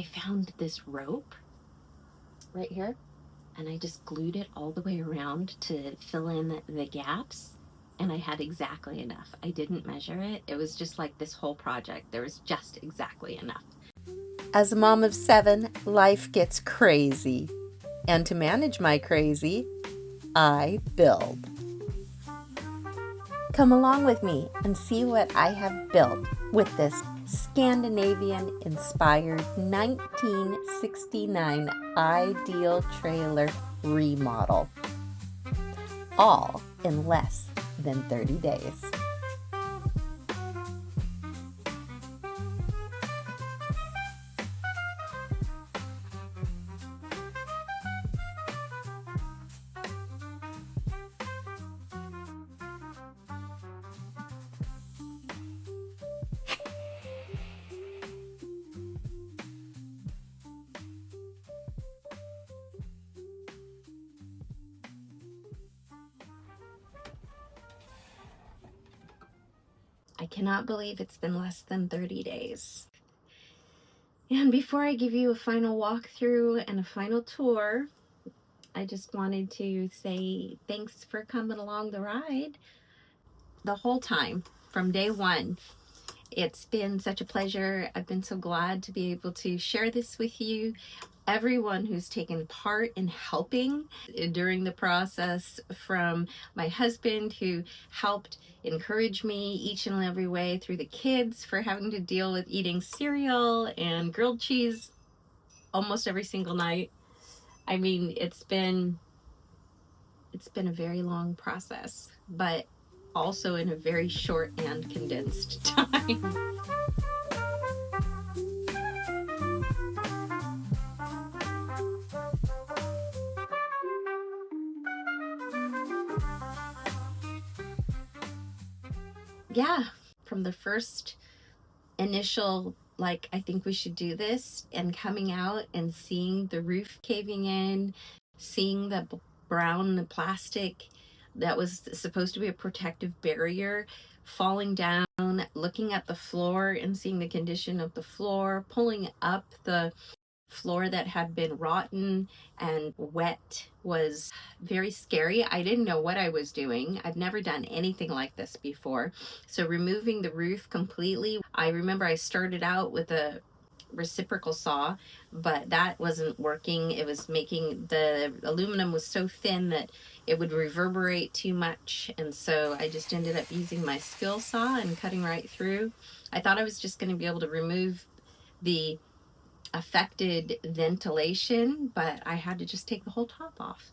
I found this rope right here, and I just glued it all the way around to fill in the gaps, and I had exactly enough. I didn't measure it. It was just like this whole project. There was just exactly enough. As a mom of 7, life gets crazy. And to manage my crazy, I build. Come along with me and see what I have built with this Scandinavian-inspired 1969 ideal trailer remodel. All in less than 30 days. I cannot believe it's been less than 30 days. And before I give you a final walkthrough and a final tour, I just wanted to say thanks for coming along the ride the whole time from day one. It's been such a pleasure. I've been so glad to be able to share this with you. Everyone who's taken part in helping during the process, from my husband who helped encourage me each and every way, through the kids for having to deal with eating cereal and grilled cheese almost every single night. I mean, it's been a very long process, but also in a very short and condensed time. Yeah, from the first initial, like, I think we should do this, and coming out and seeing the roof caving in, seeing the brown plastic that was supposed to be a protective barrier falling down, looking at the floor and seeing the condition of the floor, pulling up the floor that had been rotten and wet was very scary. I didn't know what I was doing. I've never done anything like this before. So removing the roof completely, I remember I started out with a reciprocal saw, but that wasn't working. It was making, the aluminum was so thin that it would reverberate too much, and so I just ended up using my skill saw and cutting right through. I thought I was just going to be able to remove the affected ventilation, but I had to just take the whole top off.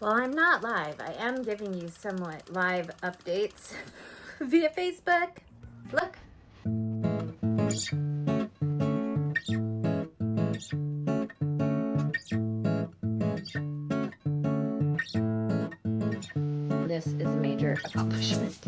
Well, I'm not live. I am giving you somewhat live updates via Facebook. Look. This is a major accomplishment.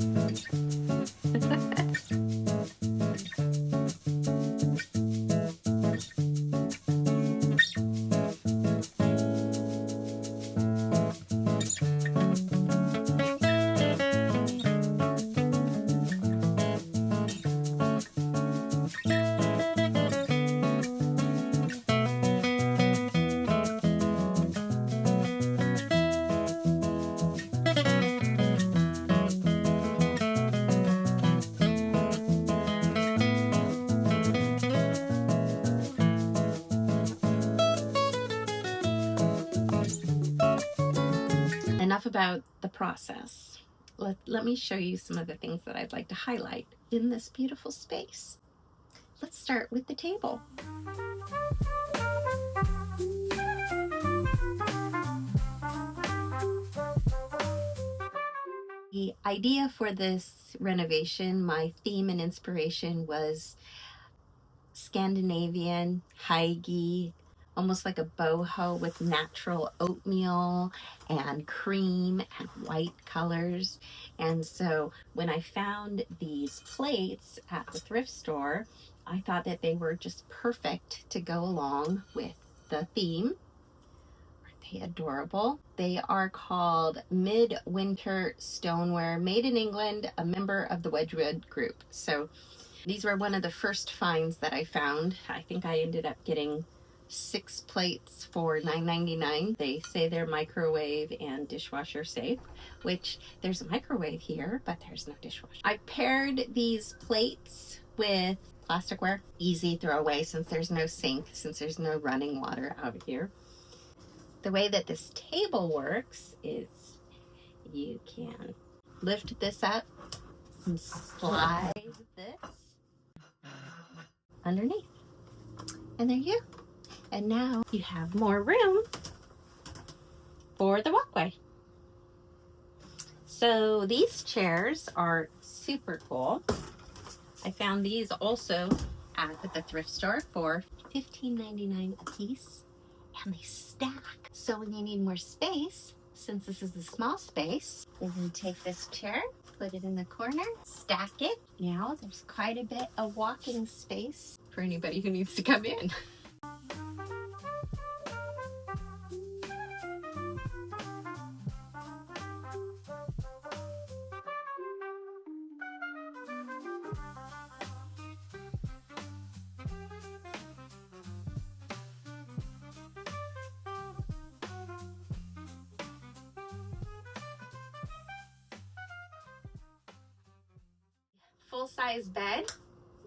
Enough about the process. Let me show you some of the things that I'd like to highlight in this beautiful space. Let's start with the table. The idea for this renovation, my theme and inspiration, was Scandinavian, hygge, almost like a boho with natural oatmeal and cream and white colors. And so when I found these plates at the thrift store, I thought that they were just perfect to go along with the theme. Aren't they adorable? They are called Midwinter Stoneware, made in England, a member of the Wedgwood Group. So These were one of the first finds that I found. I think I ended up getting 6 plates for $9.99. They say they're microwave and dishwasher safe, which there's a microwave here, but there's no dishwasher. I paired these plates with plasticware. Easy throwaway since there's no sink, since there's no running water out here. The way that this table works is you can lift this up and slide this underneath. And there you go. And now you have more room for the walkway. So these chairs are super cool. I found these also at the thrift store for $15.99 a piece. And they stack. So when you need more space, since this is a small space, you can take this chair, put it in the corner, stack it. Now there's quite a bit of walking space for anybody who needs to come in. Full-size bed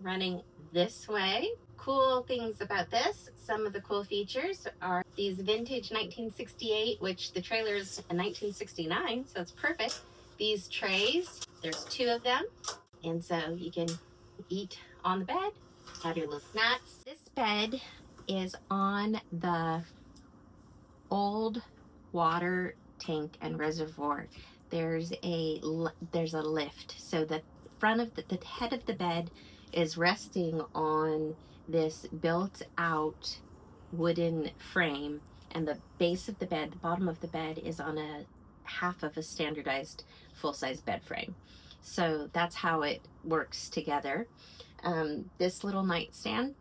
running this way. Cool things about this, some of the cool features are these vintage 1968, which the trailer's a 1969, so it's perfect. These trays, there's 2 of them, and so you can eat on the bed, have your little snacks. This bed is on the old water tank and reservoir. There's a lift, so the front of the head of the bed is resting on this built out wooden frame, and the base of the bed, the bottom of the bed, is on a half of a standardized full-size bed frame. So that's how it works together. This little nightstand,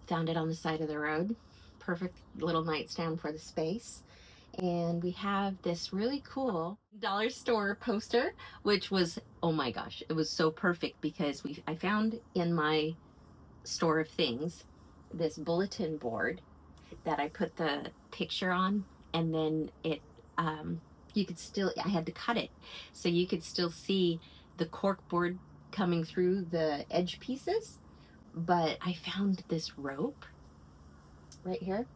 found it on the side of the road. Perfect little nightstand for the space. And we have this really cool dollar store poster, which was, oh my gosh, it was so perfect because I found in my store of things this bulletin board that I put the picture on, and then it you could still, I had to cut it so you could still see the cork board coming through the edge pieces. But I found this rope right here,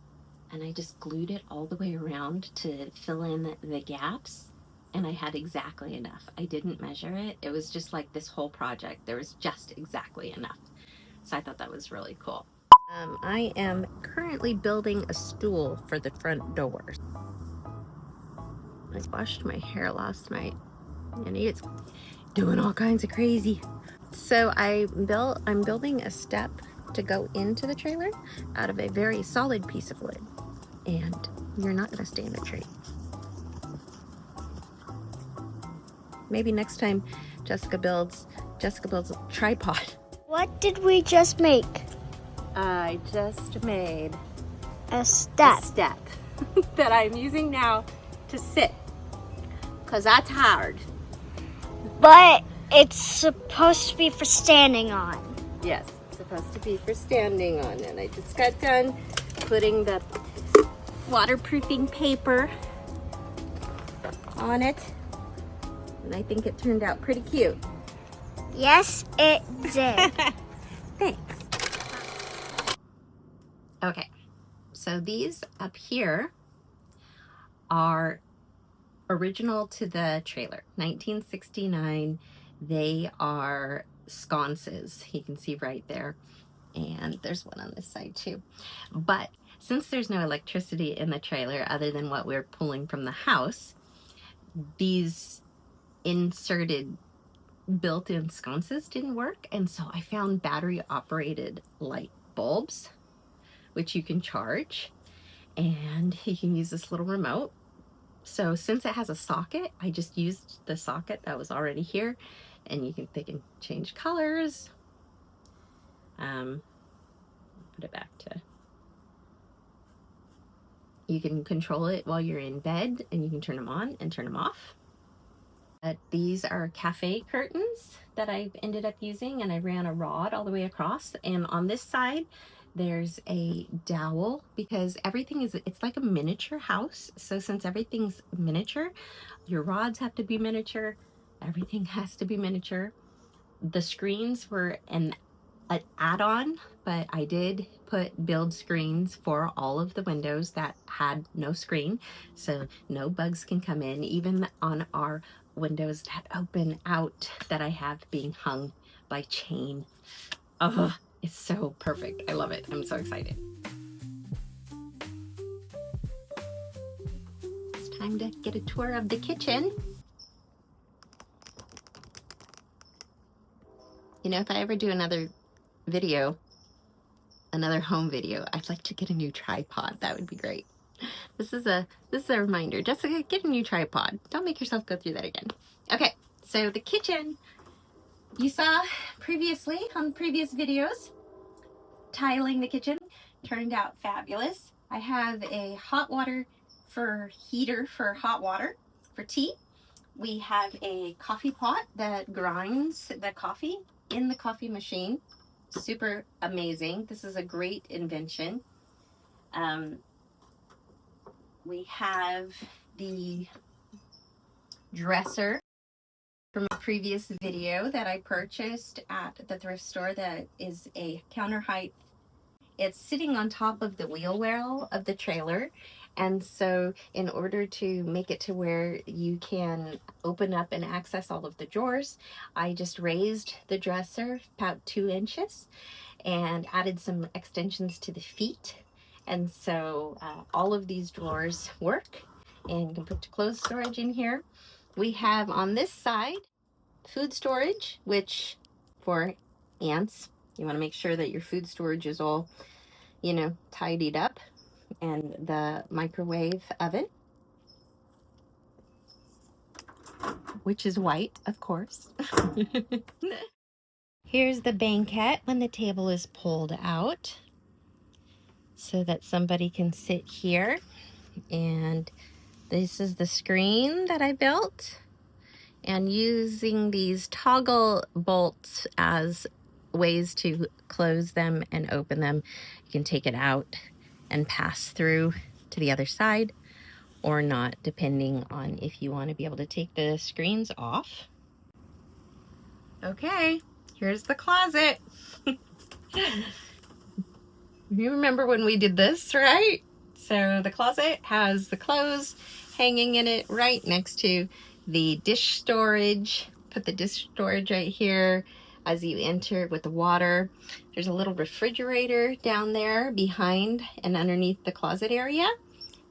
and I just glued it all the way around to fill in the gaps, and I had exactly enough. I didn't measure it. It was just like this whole project, there was just exactly enough. So I thought that was really cool. I am currently building a stool for the front doors. I washed my hair last night and it's doing all kinds of crazy. So I'm building a step to go into the trailer out of a very solid piece of wood. And you're not gonna stay in a tree. Maybe next time Jessica builds a tripod. What did we just make? I just made A step. a step that I'm using now to sit, because that's hard. But it's supposed to be for standing on. Yes, it's supposed to be for standing on. And I just got done putting the waterproofing paper on it, and I think it turned out pretty cute. Yes, it did. Thanks. Okay, so these up here are original to the trailer, 1969. They are sconces, you can see right there, and there's one on this side too. But since there's no electricity in the trailer other than what we're pulling from the house, these inserted built-in sconces didn't work, and so I found battery operated light bulbs which you can charge, and you can use this little remote. So since it has a socket, I just used the socket that was already here, and they can change colors. Put it back to, you can control it while you're in bed, and you can turn them on and turn them off. These are cafe curtains that I've ended up using, and I ran a rod all the way across. And on this side, there's a dowel because everything is, it's like a miniature house. So since everything's miniature, your rods have to be miniature, everything has to be miniature. The screens were an add-on, but I did build screens for all of the windows that had no screen, so no bugs can come in, even on our windows that open out that I have being hung by chain. Oh, it's so perfect. I love it. I'm so excited. It's time to get a tour of the kitchen. You know, if I ever do another video, another home video, I'd like to get a new tripod. That would be great. This is a reminder. Jessica, get a new tripod. Don't make yourself go through that again. Okay, so the kitchen you saw previously on previous videos, tiling the kitchen turned out fabulous. I have a hot water heater for hot water for tea. We have a coffee pot that grinds the coffee in the coffee machine. Super amazing. This is a great invention. We have the dresser from a previous video that I purchased at the thrift store that is a counter height. It's sitting on top of the wheel well of the trailer. And so in order to make it to where you can open up and access all of the drawers, I just raised the dresser about 2 inches and added some extensions to the feet. And so all of these drawers work, and you can put clothes storage in here. We have on this side food storage, which for ants, you want to make sure that your food storage is all, you know, tidied up, and the microwave oven, which is white, of course. Here's the banquette when the table is pulled out so that somebody can sit here. And this is the screen that I built, and using these toggle bolts as ways to close them and open them, you can take it out and pass through to the other side or not, depending on if you want to be able to take the screens off. Okay, here's the closet. You remember when we did this, right? So the closet has the clothes hanging in it right next to the dish storage. Put the dish storage right here as you enter with the water. There's a little refrigerator down there behind and underneath the closet area.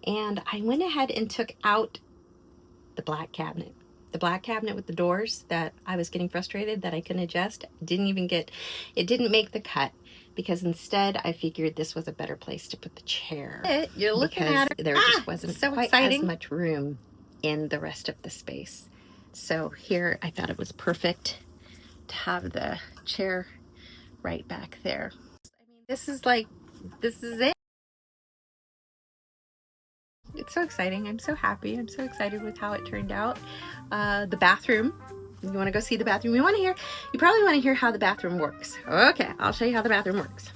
And I went ahead and took out the black cabinet. The black cabinet with the doors that I was getting frustrated that I couldn't adjust. It didn't make the cut, because instead I figured this was a better place to put the chair. You're looking at it. There just wasn't so quite as much room in the rest of the space. So here I thought it was perfect to have the chair right back there. I mean, this is it. It's so exciting. I'm so happy. I'm so excited with how it turned out. The bathroom. You want to go see the bathroom? You probably want to hear how the bathroom works. Okay, I'll show you how the bathroom works.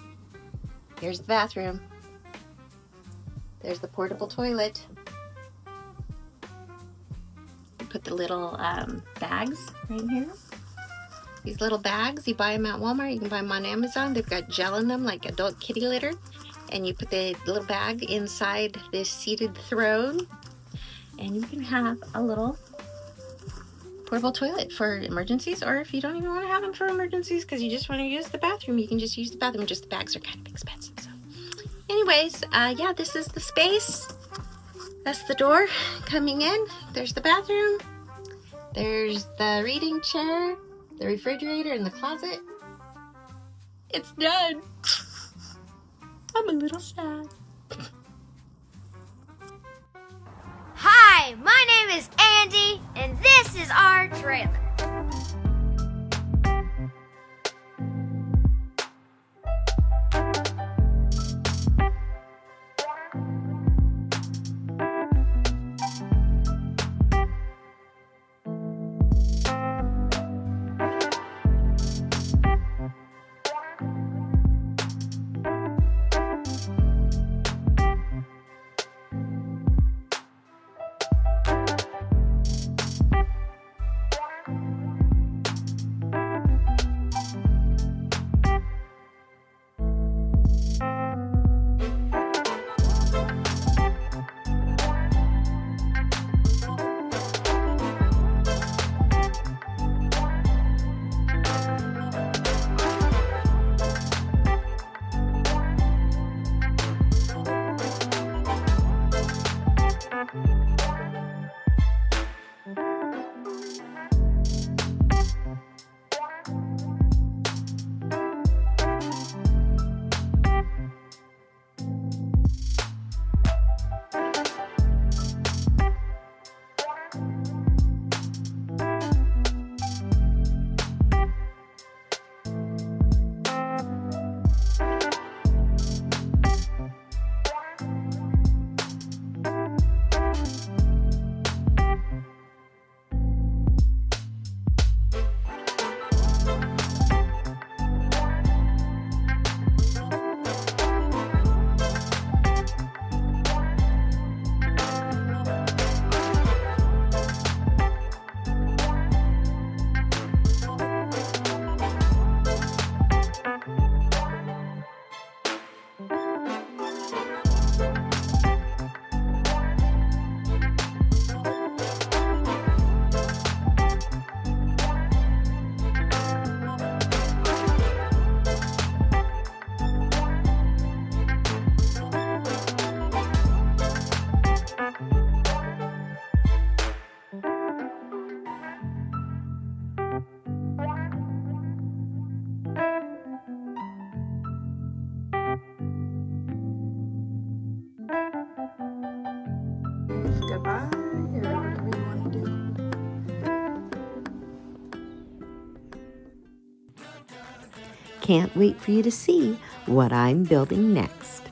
Here's the bathroom. There's the portable toilet. You put the little bags right here. These little bags, you buy them at Walmart. You can buy them on Amazon. They've got gel in them, like adult kitty litter. And you put the little bag inside this seated throne, and you can have a little portable toilet for emergencies, or if you don't even want to have them for emergencies because you just want to use the bathroom, you can just use the bathroom. Just the bags are kind of expensive. So anyways, yeah, this is the space. That's the door coming in. There's the bathroom. There's the reading chair, the refrigerator, and the closet. It's done. I'm a little sad. Hi, my name is Andy, and this is our trailer. wave goodbye or whatever you want to do. Can't wait for you to see what I'm building next.